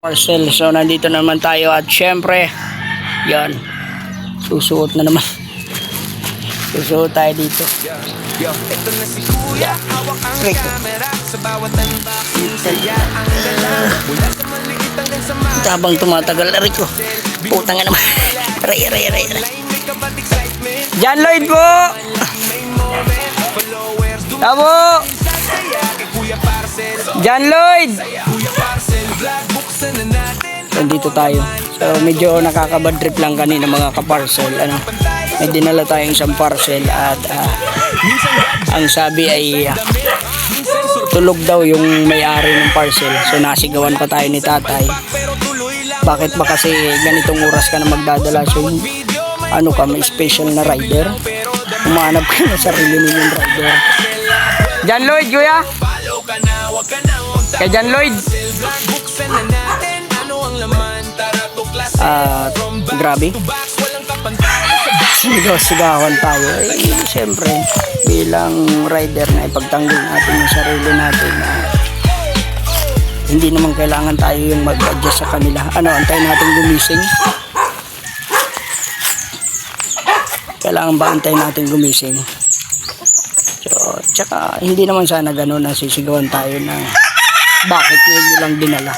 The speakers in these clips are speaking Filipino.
Parcel. So nandito naman tayo at syempre yan, susuot na naman. Susuot tayo dito. Ito na si Kuya, hawak ang camera sa bawat unboxing, saya ang galaw mula sa maliit hanggang sa mahal. Habang tumatagal, Rico, putang na naman. Ray. John Lloyd po! Tabo! John Lloyd! Nandito tayo. So medyo nakakabad trip lang kanina mga kaparcel. May dinala tayong isang parcel at ang sabi ay tulog daw yung may-ari ng parcel. So nasigawan pa tayo ni tatay. Bakit ba kasi ganitong oras ka na magdadala? So ano ka, may special na rider? Umahanap ka na sarili ninyong rider. John Lloyd, kuya! Kay John Lloyd! Grabe. Sigaw-sigawan tayo. Siyempre, bilang rider na ipagtanggol natin yung sarili natin na hindi naman kailangan tayo yung mag-adjust sa kanila. Antayin natin gumising? Kailangan ba antayin natin gumising? So, tsaka hindi naman sana gano'n na sisigawan tayo na bakit nyo lang dinala.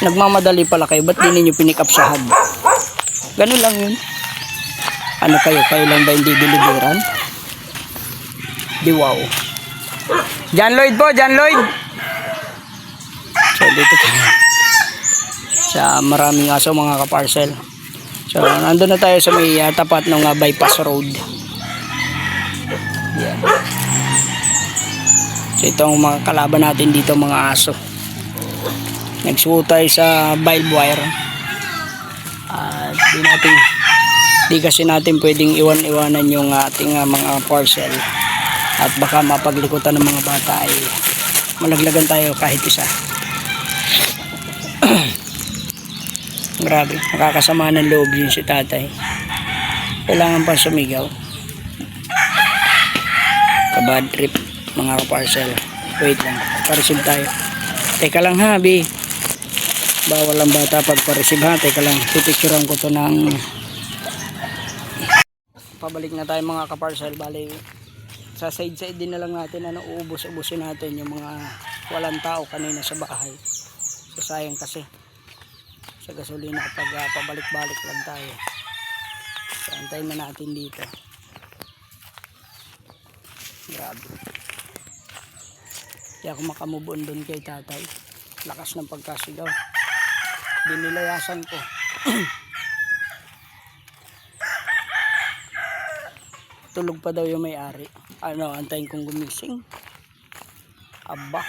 Nagmamadali pala kayo, ba't di ninyo pinick up sa hub? Ganun lang yun. Kayo lang ba hindi deliveran? Di wow. John Lloyd po, John Lloyd! So dito tayo sa maraming aso mga kaparcel. So nandun na tayo sa may tapat ng bypass road. Yan. So itong mga kalaban natin dito mga aso. Nagsuot tayo sa barbed wire. At di kasi natin pwedeng iwan-iwanan yung ating mga parcel. At baka mapaglikutan ng mga bata ay malaglagan tayo kahit isa. Grabe, nakakasama ng loob yun si tatay. Kailangan pa sumigaw. Kabad trip mga parcel. Wait lang, pa-receive tayo. Teka lang ha, B. Bawal ang bata pagpa-receive ha. Teka lang, pipicturean ko to ng pabalik na tayo mga kaparcel. Bali sa side din na lang natin uubos-ubusin natin yung mga walang tao kanina sa bahay. So sayang kasi sa gasolina kapag pabalik-balik lang tayo. So antayin na natin dito. Grabe, kaya ako makamove on doon kay tatay. Lakas ng pagkasigaw, dinilayasan ko. Tulog pa daw yung may-ari. Antayin kong gumising. Aba,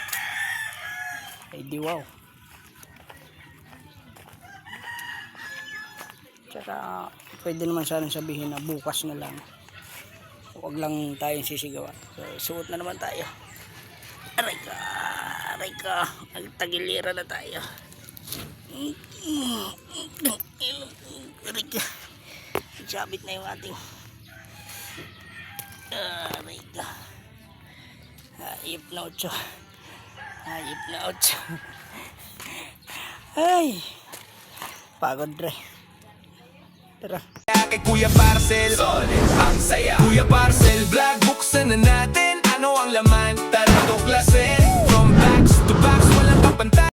ay di wow. Tsaka pwede naman sana sabihin na bukas na lang, huwag lang tayong sisigawan. So suot na naman tayo. Aray ka, nagtagilira na tayo. Aray ka, sabit na yung ating aray ka. Hayip na 8. Ay, pagod re. Tara. Kay Kuya Parcel, ang saya. Kuya Parcel vlog, buksan na natin. Ano ang laman? Tara tuklasin. From box to box, walang kapantay.